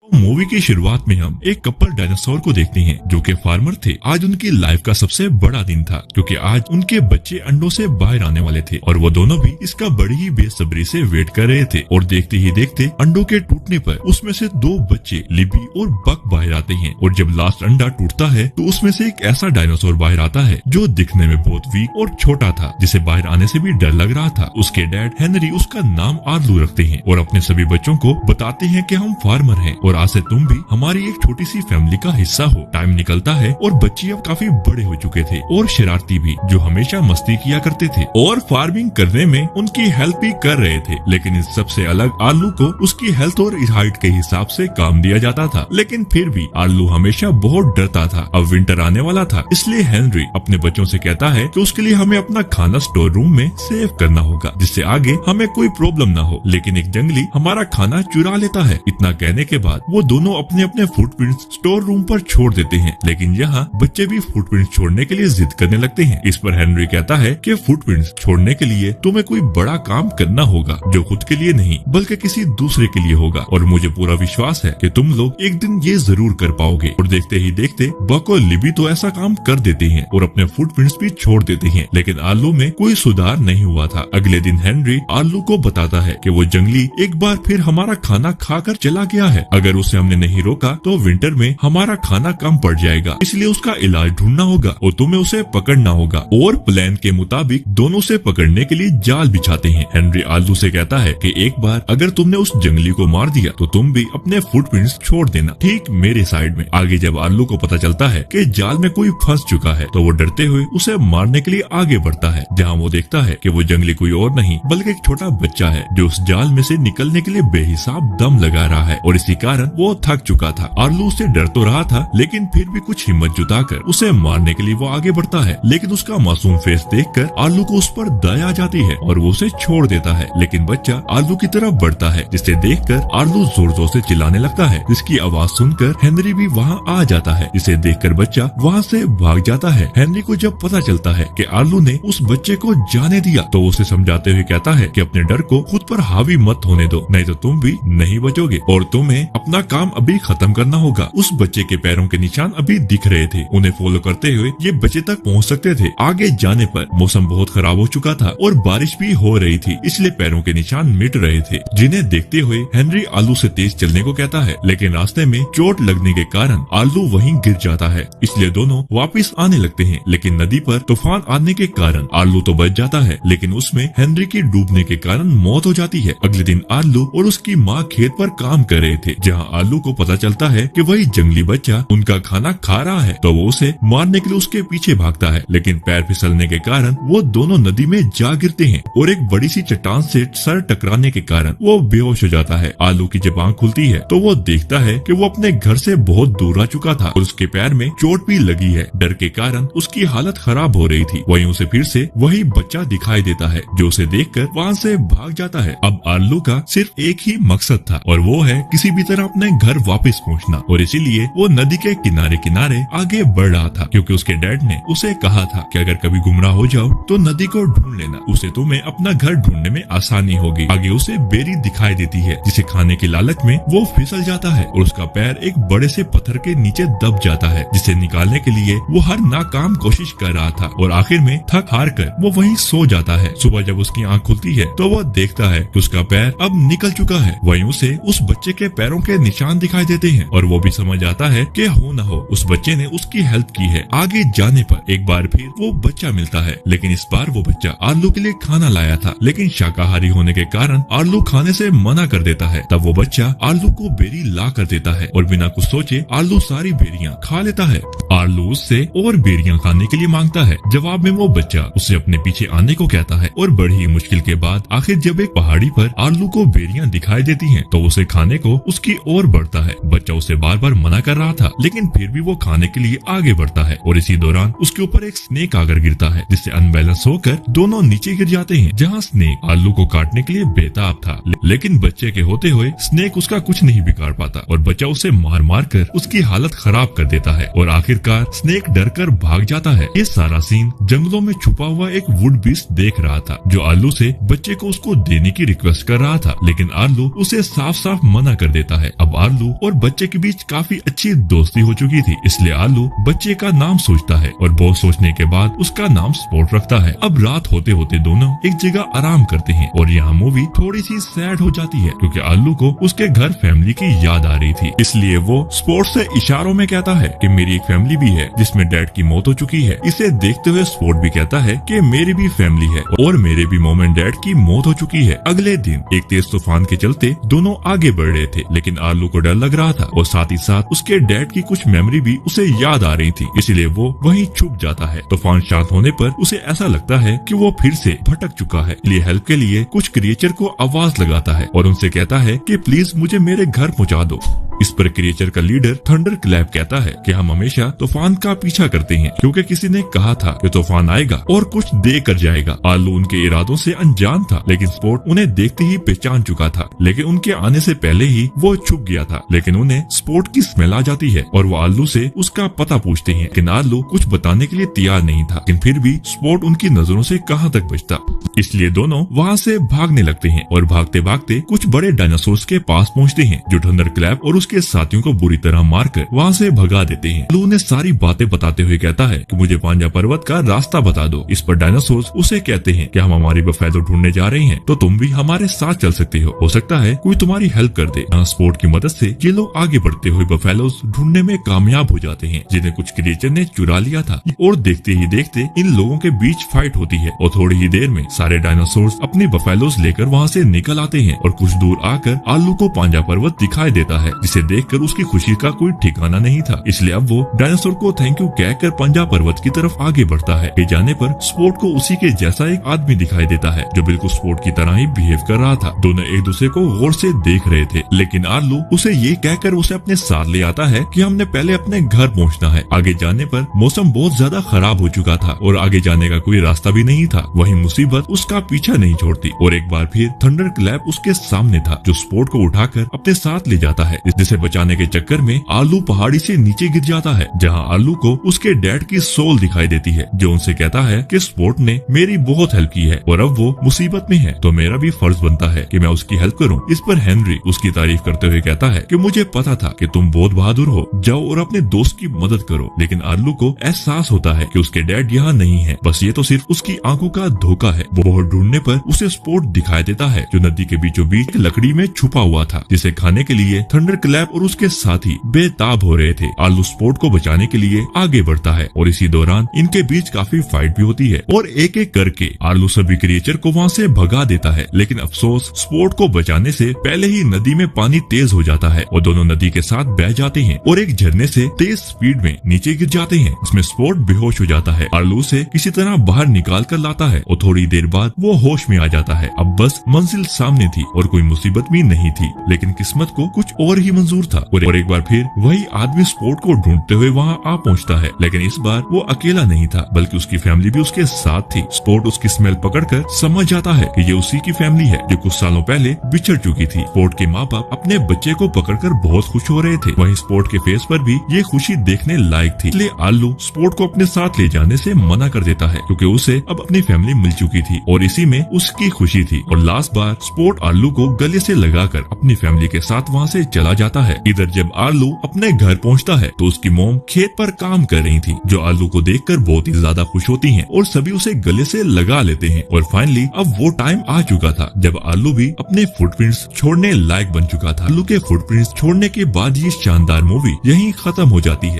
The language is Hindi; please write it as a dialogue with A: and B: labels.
A: मूवी की शुरुआत में हम एक कपल डायनासोर को देखते हैं जो कि फार्मर थे। आज उनकी लाइफ का सबसे बड़ा दिन था क्योंकि आज उनके बच्चे अंडों से बाहर आने वाले थे और वो दोनों भी इसका बड़ी ही बेसब्री से वेट कर रहे थे। और देखते ही देखते अंडों के टूटने पर उसमें से दो बच्चे लिबी और बक बाहर आते हैं। और जब लास्ट अंडा टूटता है तो उसमें से एक ऐसा डायनासोर बाहर आता है जो दिखने में बहुत वीक और छोटा था, जिसे बाहर आने से भी डर लग रहा था। उसके डैड हेनरी उसका नाम आर्लू रखते हैं और अपने सभी बच्चों को बताते हैं कि हम फार्मर हैं और आज से तुम भी हमारी एक छोटी सी फैमिली का हिस्सा हो। टाइम निकलता है और बच्चे अब काफी बड़े हो चुके थे और शरारती भी, जो हमेशा मस्ती किया करते थे और फार्मिंग करने में उनकी हेल्प भी कर रहे थे। लेकिन इस सबसे अलग आर्लू को उसकी हेल्थ और हाइट के हिसाब से काम दिया जाता था। लेकिन फिर भी आर्लू हमेशा बहुत डरता था। अब विंटर आने वाला था, इसलिए हेनरी अपने बच्चों से कहता है कि उसके लिए हमें अपना खाना स्टोर रूम में सेव करना होगा जिससे आगे हमें कोई प्रॉब्लम ना हो। लेकिन एक जंगली हमारा खाना चुरा लेता है। इतना कहने के बाद वो दोनों अपने अपने फुटप्रिंट्स स्टोर रूम पर छोड़ देते हैं। लेकिन यहाँ बच्चे भी फुटप्रिंट्स छोड़ने के लिए जिद करने लगते हैं। इस पर हेनरी कहता है कि फुटप्रिंट्स छोड़ने के लिए तुम्हें कोई बड़ा काम करना होगा जो खुद के लिए नहीं बल्कि किसी दूसरे के लिए होगा और मुझे पूरा विश्वास है कि तुम लोग एक दिन ये जरूर कर पाओगे। और देखते ही देखते बक और लिबी तो ऐसा काम कर देते हैं और अपने फुटप्रिंट्स भी छोड़ देते हैं। लेकिन आर्लू में कोई सुधार नहीं हुआ था। अगले दिन हेनरी आर्लू को बताता है कि वो जंगली एक बार फिर हमारा खाना खाकर चला गया है। अगर उसे हमने नहीं रोका तो विंटर में हमारा खाना कम पड़ जाएगा, इसलिए उसका इलाज ढूंढना होगा और तुम्हें उसे पकड़ना होगा। और प्लान के मुताबिक दोनों से पकड़ने के लिए जाल बिछाते हैं। हेनरी आर्लू से कहता है कि एक बार अगर तुमने उस जंगली को मार दिया तो तुम भी अपने फुटप्रिंट्स छोड़ देना ठीक मेरे साइड में। आगे जब आर्लू को पता चलता है कि जाल में कोई फंस चुका है तो वो डरते हुए उसे मारने के लिए आगे बढ़ता है, जहाँ वो देखता है कि वो जंगली कोई और नहीं बल्कि एक छोटा बच्चा है जो उस जाल में से निकलने के लिए बेहिसाब दम लगा रहा है और इसी कारण वो थक चुका था। आर्लू से डर तो रहा था लेकिन फिर भी कुछ हिम्मत जुटाकर उसे मारने के लिए वो आगे बढ़ता है। लेकिन उसका मासूम फेस देखकर आर्लू को उस पर दया आ जाती है और वो उसे छोड़ देता है। लेकिन बच्चा आर्लू की तरफ बढ़ता है जिसे देखकर आर्लू जोर जोर से चिल्लाने लगता है, जिसकी आवाज सुनकर हेनरी भी वहाँ आ जाता है, जिसे देखकर बच्चा वहाँ से भाग जाता है। हेनरी को जब पता चलता है कि आर्लू ने उस बच्चे को जाने दिया तो उसे समझाते हुए कहता है कि अपने डर को खुद पर हावी मत होने दो, नहीं तो तुम भी नहीं बचोगे और तुम्हें अपना काम अभी खत्म करना होगा। उस बच्चे के पैरों के निशान अभी दिख रहे थे। उन्हें फॉलो करते हुए ये बच्चे तक पहुंच सकते थे। आगे जाने पर मौसम बहुत खराब हो चुका था और बारिश भी हो रही थी, इसलिए पैरों के निशान मिट रहे थे, जिन्हें देखते हुए हेनरी आर्लू से तेज चलने को कहता है। लेकिन रास्ते में चोट लगने के कारण आर्लू वहीं गिर जाता है, इसलिए दोनों वापस आने लगते हैं। लेकिन नदी पर तूफान आने के कारण आर्लू तो बच जाता है, लेकिन उसमें हेनरी की डूबने के कारण मौत हो जाती है। अगले दिन आर्लू और उसकी माँ खेत पर काम कर रहे थे, जहाँ आर्लू को पता चलता है कि वही जंगली बच्चा उनका खाना खा रहा है तो वो उसे मारने के लिए उसके पीछे भागता है। लेकिन पैर फिसलने के कारण वो दोनों नदी में जा गिरते हैं और एक बड़ी सी चट्टान से सर टकराने के कारण वो बेहोश हो जाता है। आर्लू की जब आंख खुलती है तो वो देखता है कि वो अपने घर से बहुत दूर आ चुका था और उसके पैर में चोट भी लगी है। डर के कारण उसकी हालत खराब हो रही थी। वहीं उसे फिर से वही बच्चा दिखाई देता है जो उसे देखकर वहाँ से भाग जाता है। अब आर्लू का सिर्फ एक ही मकसद था और वो है किसी भी तरह अपने घर वापस पहुँचना, और इसीलिए वो नदी के किनारे किनारे आगे बढ़ रहा था क्योंकि उसके डैड ने उसे कहा था कि अगर कभी गुमराह हो जाओ तो नदी को ढूंढ लेना, उसे तुम्हें अपना घर ढूंढने में आसानी होगी। आगे उसे बेरी दिखाई देती है जिसे खाने की लालच में वो फिसल जाता है और उसका पैर एक बड़े से पत्थर के नीचे दब जाता है, जिसे निकालने के लिए वो हर नाकाम कोशिश कर रहा था और आखिर में थक हार कर वो वहीं सो जाता है। सुबह जब उसकी आंख खुलती है तो वो देखता है कि उसका पैर अब निकल चुका है। वहीं उसे उस बच्चे के पैरों के निशान दिखाई देते हैं और वो भी समझ आता है कि हो न हो उस बच्चे ने उसकी हेल्प की है। आगे जाने पर एक बार फिर वो बच्चा मिलता है, लेकिन इस बार वो बच्चा आर्लू के लिए खाना लाया था, लेकिन शाकाहारी होने के कारण आर्लू खाने से मना कर देता है। तब वो बच्चा आर्लू को बेरी ला कर देता है और बिना कुछ सोचे आर्लू सारी बेरियां खा लेता है। आर्लू उससे और बेरियां खाने के लिए मांगता है। जवाब में वो बच्चा उसे अपने पीछे आने को कहता है और बड़ी ही मुश्किल के बाद आखिर जब एक पहाड़ी पर आर्लू को बेरियां दिखाई देती हैं तो उसे खाने को उसकी ओर बढ़ता है। बच्चा उसे बार बार मना कर रहा था, लेकिन फिर भी वो खाने के लिए आगे बढ़ता है और इसी दौरान उसके ऊपर एक स्नेक आकर गिरता है, जिससे अनबैलेंस होकर दोनों नीचे गिर जाते हैं। जहाँ स्नेक आर्लू को काटने के लिए बेताब था, लेकिन बच्चे के होते हुए स्नेक उसका कुछ नहीं बिगाड़ पाता और बच्चा उसे मार मार कर उसकी हालत खराब कर देता है और आखिरकार स्नेक डर कर भाग जाता है। ये सारा सीन जंगलों में छुपा हुआ एक वुड बीस्ट देख रहा था, जो आर्लू से बच्चे को उसको देने की रिक्वेस्ट कर रहा था, लेकिन आर्लू उसे साफ साफ मना कर देता है। अब आलू और बच्चे के बीच काफी अच्छी दोस्ती हो चुकी थी, इसलिए आलू बच्चे का नाम सोचता है और बहुत सोचने के बाद उसका नाम स्पॉट रखता है। अब रात होते होते दोनों एक जगह आराम करते हैं और यहाँ मूवी थोड़ी सी सैड हो जाती है क्योंकि आलू को उसके घर फैमिली की याद आ रही थी, इसलिए वो स्पॉट से इशारों में कहता है कि मेरी एक फैमिली भी है जिसमें डैड की मौत हो चुकी है। इसे देखते हुए स्पॉट भी कहता है कि मेरी भी फैमिली है और मेरे भी मॉम एंड डैड की मौत हो चुकी है। अगले दिन एक तेज तूफान के चलते दोनों आगे बढ़ रहे थे, लेकिन आलू को डर लग रहा था और साथ ही साथ उसके डैड की कुछ मेमोरी भी उसे याद आ रही थी, इसलिए वो वहीं छुप जाता है। तूफान शांत होने पर उसे ऐसा लगता है कि वो फिर से भटक चुका है, इसलिए हेल्प के लिए कुछ क्रिएचर को आवाज लगाता है और उनसे कहता है कि प्लीज मुझे मेरे घर पहुंचा दो। इस पर क्रिएचर का लीडर थंडर क्लैप कहता है कि हम हमेशा तूफान का पीछा करते हैं क्योंकि किसी ने कहा था कि तूफान आएगा और कुछ दे कर जाएगा। आलू उनके इरादों से अनजान था, लेकिन स्पॉट उन्हें देखते ही पहचान चुका था, लेकिन उनके आने से पहले ही वो छुप गया था। लेकिन उन्हें स्पॉट की स्मेल आ जाती है और वो आलू से उसका पता पूछते हैं, लेकिन आलू कुछ बताने के लिए तैयार नहीं था, लेकिन फिर भी स्पॉट उनकी नजरों से कहां तक बचता, इसलिए दोनों वहां से भागने लगते हैं और भागते भागते कुछ बड़े डायनासोर्स के पास पहुंचते हैं जो थंडर क्लैप और उसके साथियों को बुरी तरह मारकर वहां से भगा देते हैं। आलू उन्हें सारी बातें बताते हुए कहता है कि मुझे पांजा पर्वत का रास्ता बता दो। इस पर डायनासोर्स उसे कहते हैं कि हम हमारी बफेलो ढूंढने जा रहे हैं, तो तुम भी हमारे साथ चल सकते हो सकता है कोई तुम्हारी हेल्प कर दे। स्पॉट की मदद से ये लोग आगे बढ़ते हुए बफेलोस ढूंढने में कामयाब हो जाते हैं जिन्हें कुछ क्रिएचर ने चुरा लिया था, और देखते ही देखते इन लोगों के बीच फाइट होती है और थोड़ी ही देर में सारे डायनासोर्स अपनी बफेलोस लेकर वहाँ से निकल आते हैं और कुछ दूर आकर आलू को पांजा पर्वत दिखाई देता है, जिसे देखकर उसकी खुशी का कोई ठिकाना नहीं था, इसलिए अब वो डायनासोर को थैंक यू कहकर पांजा पर्वत की तरफ आगे बढ़ता है। ले जाने पर स्पॉट को उसी के जैसा एक आदमी दिखाई देता है जो बिल्कुल स्पॉट की तरह ही बिहेव कर रहा था। दोनों एक दूसरे को गौर से देख रहे थे, लेकिन आलू उसे ये कहकर उसे अपने साथ ले आता है कि हमने पहले अपने घर पहुंचना है। आगे जाने पर मौसम बहुत ज्यादा खराब हो चुका था और आगे जाने का कोई रास्ता भी नहीं था। वही मुसीबत उसका पीछा नहीं छोड़ती और एक बार फिर थंडर क्लैप उसके सामने था जो स्पॉट को उठाकर अपने साथ ले जाता है, जिसे बचाने के चक्कर में आलू पहाड़ी से नीचे गिर जाता है, जहां आलू को उसके डैड की सोल दिखाई देती है जो उनसे कहता है कि स्पॉट ने मेरी बहुत हेल्प की है और अब वो मुसीबत में है, तो मेरा भी फर्ज बनता है कि मैं उसकी हेल्प करूं। इस पर हेनरी उसकी तारीफ करते हुए कहता है कि मुझे पता था कि तुम बहुत बहादुर हो, जाओ और अपने दोस्त की मदद करो। लेकिन आलू को एहसास होता है कि उसके डैड यहाँ नहीं है, बस ये तो सिर्फ उसकी आंखों का धोखा है। वो ढूंढने पर उसे स्पॉट दिखाई देता है जो नदी के बीचों बीच एक लकड़ी में छुपा हुआ था, जिसे खाने के लिए थंडर क्लैप और उसके साथी बेताब हो रहे थे। आलू स्पॉट को बचाने के लिए आगे बढ़ता है और इसी दौरान इनके बीच काफी फाइट भी होती है और एक एक करके आलू सभी क्रिएचर को वहाँ से भगा देता है। लेकिन अफसोस स्पॉट को बचाने से पहले ही नदी में पानी तेज हो जाता है और दोनों नदी के साथ बह जाते हैं और एक झरने से तेज स्पीड में नीचे गिर जाते हैं। उसमें स्पॉट बेहोश हो जाता है। आलू से किसी तरह बाहर निकाल कर लाता है और थोड़ी देर बाद वो होश में आ जाता है। अब बस मंजिल सामने थी और कोई मुसीबत भी नहीं थी, लेकिन किस्मत को कुछ और ही मंजूर था और एक बार फिर वही आदमी स्पॉट को ढूंढते हुए वहाँ आ पहुँचता है। लेकिन इस बार वो अकेला नहीं था, बल्कि उसकी फैमिली भी उसके साथ थी। स्पॉट उसकी स्मेल पकड़कर समझ जाता है कि ये उसी की फैमिली है जो कुछ सालों पहले बिछड़ चुकी थी। स्पॉट के माँ बाप अपने बच्चे को पकड़कर बहुत खुश हो रहे थे। वहीं स्पॉट के फेस पर भी ये खुशी देखने लायक थी, इसलिए आलू स्पॉट को अपने साथ ले जाने से मना कर देता है क्योंकि उसे अब अपनी फैमिली मिल चुकी थी और इसी में उसकी खुशी थी। और लास्ट बार स्पॉट आलू को गले से लगाकर अपनी फैमिली के साथ वहाँ से चला जाता है। इधर जब आलू अपने घर पहुँचता है तो उसकी मॉम खेत पर काम कर रही थी, जो आलू को देखकर बहुत ही ज्यादा खुश होती हैं और सभी उसे गले से लगा लेते हैं। और फाइनली अब वो टाइम आ चुका था जब आलू भी अपने फुटप्रिंट्स छोड़ने लायक बन चुका था। आलू के फुटप्रिंट्स छोड़ने के बाद ये शानदार मूवी यहीं खत्म हो जाती है।